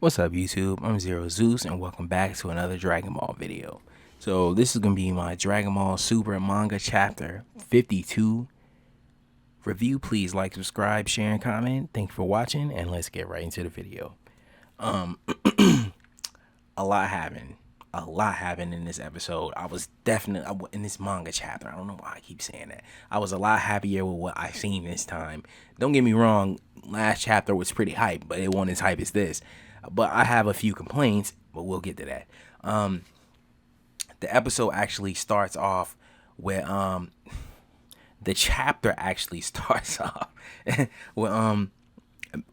What's up, YouTube? I'm Zero Zeus, and welcome back to another Dragon Ball video. So this is gonna be my Dragon Ball Super Manga Chapter 52 review. Please like, subscribe, share, and comment. Thank you for watching, and let's get right into the video. A lot happened in this episode. I was definitely in this manga chapter. I don't know why I keep saying that. I was a lot happier with what I seen this time. Don't get me wrong, last chapter was pretty hype, but it wasn't as hype as this. But I have a few complaints, but we'll get to that. The episode actually starts off with the chapter actually starts off with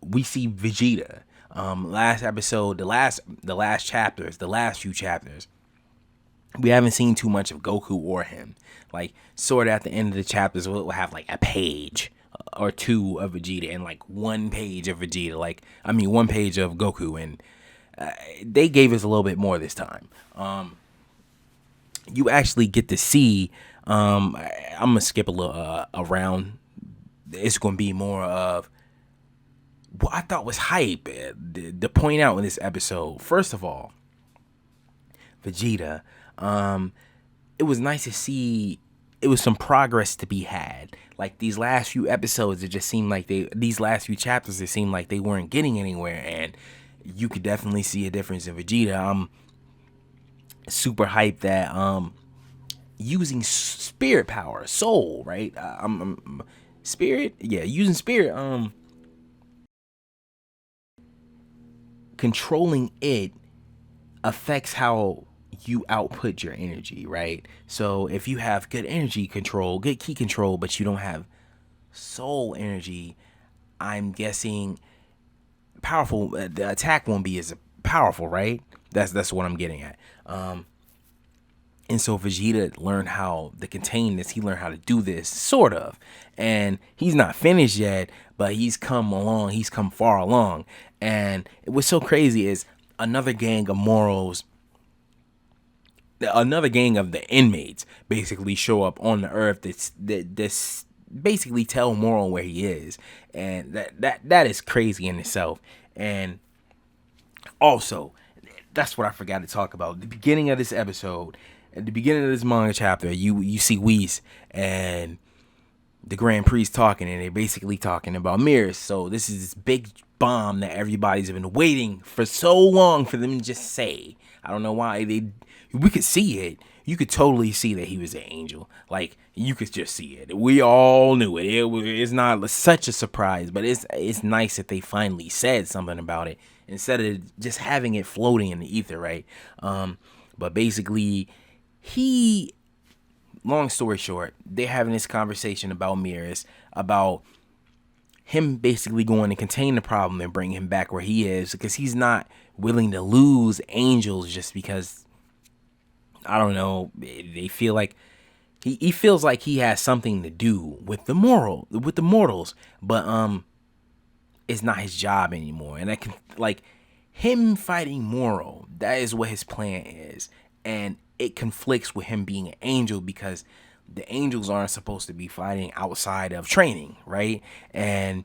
we see Vegeta. Last episode, the last few chapters, we haven't seen too much of Goku or him. Like, sort of at the end of the chapters, we'll have like a page or two of Vegeta and like one page of Vegeta. One page of Goku, and they gave us a little bit more this time. You actually get to see. I'm gonna skip a little around. It's gonna be more of what I thought was hype to point out in this episode. First of all, Vegeta. It was nice to see. It was some progress to be had. Like, these last few episodes, it just seemed like these last few chapters, it seemed like they weren't getting anywhere, and you could definitely see a difference in Vegeta. I'm super hyped that using spirit power, soul, right? Spirit, yeah, using spirit, controlling it affects how you output your energy, right? So if you have good energy control, good ki control, but you don't have soul energy, I'm guessing powerful, the attack won't be as powerful, right? That's what I'm getting at. And so Vegeta learned how to contain this. He learned how to do this, sort of. And he's not finished yet, but he's come along. He's come far along. And what's so crazy is another gang of the inmates basically show up on the earth that's basically tell Moro where he is. And that is crazy in itself. And also, that's what I forgot to talk about. The beginning of this episode, at the beginning of this manga chapter, you see Whis and the Grand Priest talking, and they're basically talking about Merus. So this is this big bomb that everybody's been waiting for so long for them to just say. I don't know why we could see it. You could totally see that he was an angel. Like, you could just see it. We all knew it. It's not such a surprise, but it's nice that they finally said something about it instead of just having it floating in the ether, right? But basically, long story short, they're having this conversation about Merus, about him basically going to contain the problem and bring him back where he is, because he's not willing to lose angels just because, I don't know, they feel like he feels like he has something to do with the mortals, but it's not his job anymore. And that can, like, him fighting Moro, that is what his plan is, and it conflicts with him being an angel, because the angels aren't supposed to be fighting outside of training, right? And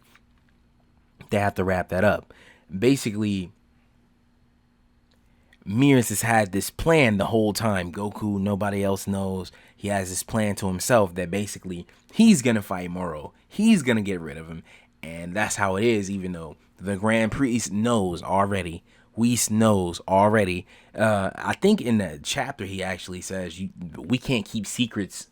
they have to wrap that up. Basically, Merus has had this plan the whole time. Goku, nobody else knows. He has this plan to himself that basically he's gonna fight Moro. He's gonna get rid of him, and that's how it is. Even though the Grand Priest knows already, Whis knows already. I think in the chapter he actually says we can't keep secrets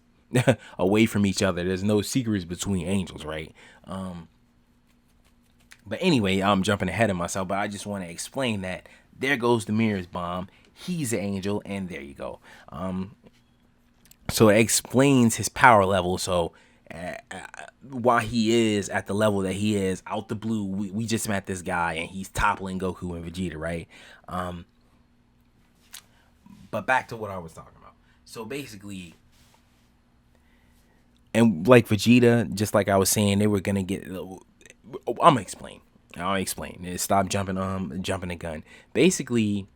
away from each other. There's no secrets between angels, right? But anyway, I'm jumping ahead of myself, but I just want to explain that there goes the Merus bomb. He's an angel, and there you go. So it explains his power level. So why he is at the level that he is, out the blue, we just met this guy, and he's toppling Goku and Vegeta, right? But back to what I was talking about. So basically, and like Vegeta, just like I was saying, they were gonna get. I'll explain. Stop jumping the gun. Basically,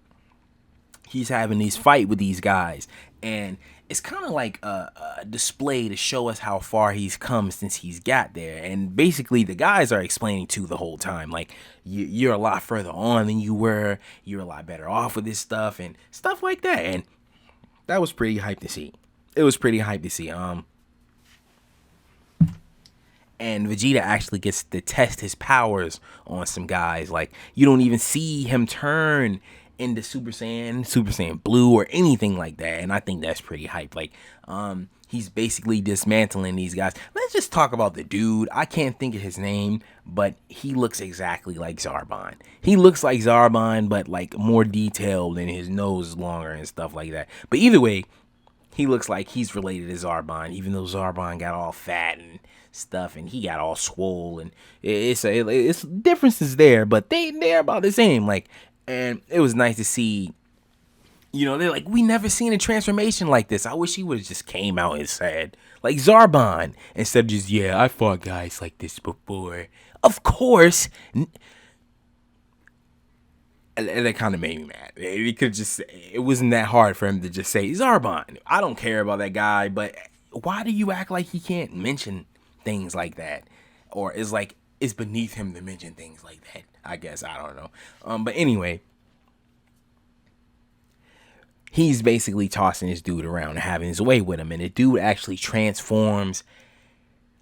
he's having these fight with these guys, and it's kind of like a display to show us how far he's come since he's got there. And basically, the guys are explaining to the whole time, like, you're a lot further on than you were. You're a lot better off with this stuff and stuff like that. And that was pretty hype to see. It was pretty hype to see. And Vegeta actually gets to test his powers on some guys. Like, you don't even see him turn into Super Saiyan Blue, or anything like that. And I think that's pretty hype. Like, he's basically dismantling these guys. Let's just talk about the dude. I can't think of his name, but he looks exactly like Zarbon. He looks like Zarbon, but like more detailed, and his nose is longer and stuff like that. But either way, he looks like he's related to Zarbon, even though Zarbon got all fat and stuff, and he got all swole, and it's differences there, but they're about the same. Like, and it was nice to see. They're like, we never seen a transformation like this. I wish he would have just came out and said, like Zarbon, instead of just, yeah, I fought guys like this before. Of course. And that kind of made me mad. It wasn't that hard for him to just say Zarbon. I don't care about that guy, but why do you act like he can't mention things like that? Or is like, it's beneath him to mention things like that? I guess, I don't know. But anyway, he's basically tossing this dude around and having his way with him. And the dude actually transforms.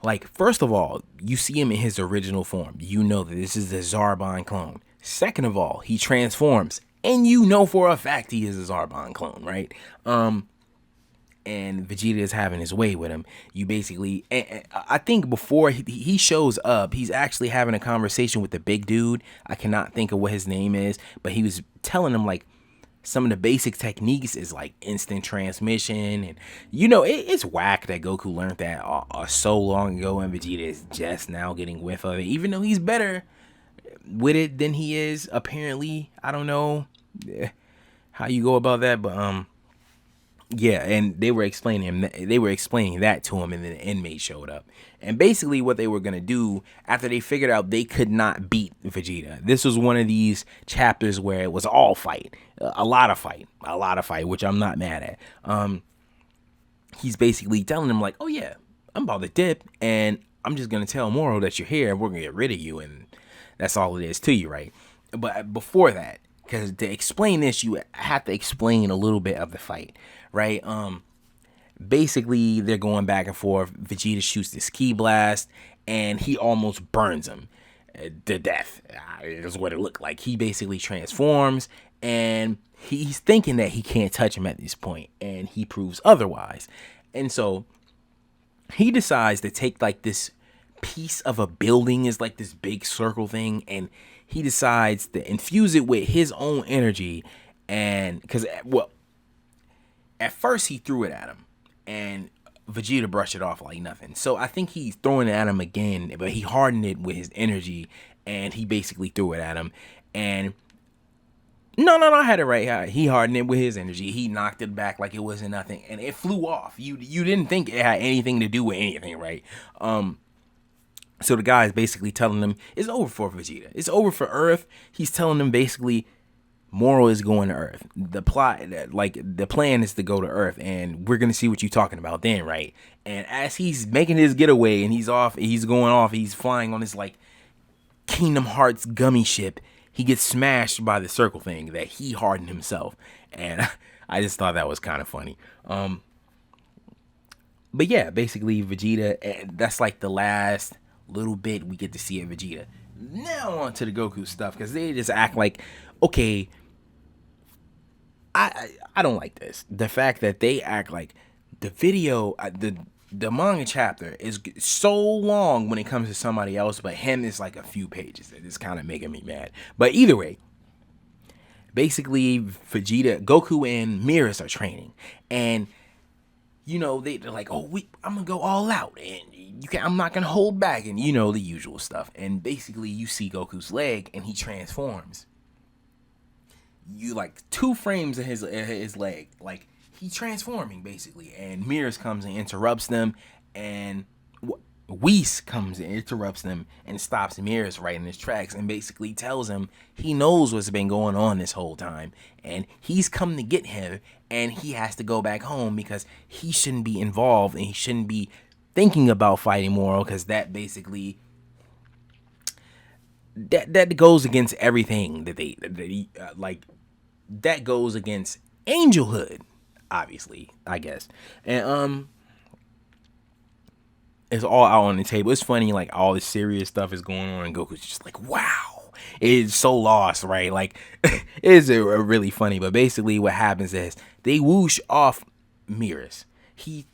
Like, first of all, you see him in his original form. You know that this is the Zarbon clone. Second of all, he transforms. And you know for a fact he is a Zarbon clone, right? And Vegeta is having his way with him. You basically, I think before he shows up, he's actually having a conversation with the big dude. I cannot think of what his name is, but he was telling him, like, some of the basic techniques is like instant transmission, and it's whack that Goku learned that so long ago, and Vegeta is just now getting whiff of it, even though he's better with it than he is apparently. I don't know how you go about that, but yeah, and they were explaining that to him, and then the inmate showed up. And basically what they were going to do after they figured out they could not beat Vegeta. This was one of these chapters where it was all fight. A lot of fight, which I'm not mad at. He's basically telling them, like, oh yeah, I'm about to dip, and I'm just going to tell Moro that you're here, and we're going to get rid of you, and that's all it is to you, right? But before that, because to explain this, you have to explain a little bit of the fight, right? Basically, they're going back and forth. Vegeta shoots this ki blast, and he almost burns him to death. Is what it looked like. He basically transforms, and he's thinking that he can't touch him at this point, and he proves otherwise. And so he decides to take like this piece of a building, is like this big circle thing, and he decides to infuse it with his own energy. And because, well, at first he threw it at him, and Vegeta brushed it off like nothing. So I think he's throwing it at him again, but he hardened it with his energy, and he basically threw it at him. And no, I had it right. He hardened it with his energy. He knocked it back like it wasn't nothing, and it flew off. You didn't think it had anything to do with anything, right? So the guy is basically telling them it's over for Vegeta. It's over for Earth. He's telling them basically Moro is going to Earth. The plot, like the plan, is to go to Earth, and we're gonna see what you're talking about then, right? And as he's making his getaway and he's going off, he's flying on this like Kingdom Hearts gummy ship. He gets smashed by the circle thing that he hardened himself, and I just thought that was kind of funny. But yeah, basically Vegeta, that's like the last little bit we get to see of Vegeta. Now on to the Goku stuff, because they just act like, okay, I don't like this. The fact that they act like the video, the manga chapter is so long when it comes to somebody else, but him is like a few pages. It's kind of making me mad. But either way, basically Vegeta, Goku, and Merus are training, and they're like, oh, I'm gonna go all out, and I'm not gonna hold back, and the usual stuff. And basically, you see Goku's leg, and he transforms. You like 2 frames of his leg, like he transforming basically, and Merus comes and interrupts them, and Whis comes and interrupts them and stops Merus right in his tracks and basically tells him he knows what's been going on this whole time and he's come to get him and he has to go back home because he shouldn't be involved and he shouldn't be thinking about fighting Moro because that basically that goes against everything that they like. That goes against angelhood, obviously, I guess. And it's all out on the table. It's funny, like all this serious stuff is going on, and Goku's just like, wow, it's so lost, right? Like, it's really funny. But basically, what happens is they whoosh off Merus. He,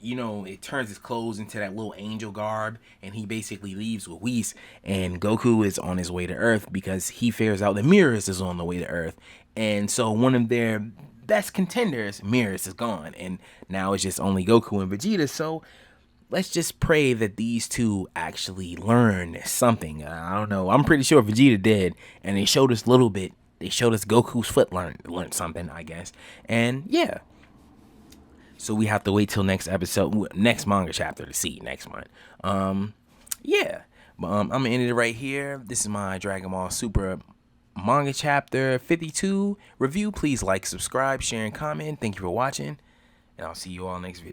it turns his clothes into that little angel garb, and he basically leaves with Whis. And Goku is on his way to Earth because he figures out that Merus is on the way to Earth, and so one of their best contenders, Merus, is gone, and now it's just only Goku and Vegeta. So let's just pray that these two actually learn something. I don't know. I'm pretty sure Vegeta did, and they showed us a little bit. They showed us Goku's foot learned something, I guess. And yeah. So we have to wait till next episode, next manga chapter to see next month. Yeah. But I'm gonna end it right here. This is my Dragon Ball Super manga chapter 52 review. Please like, subscribe, share, and comment. Thank you for watching, and I'll see you all next video.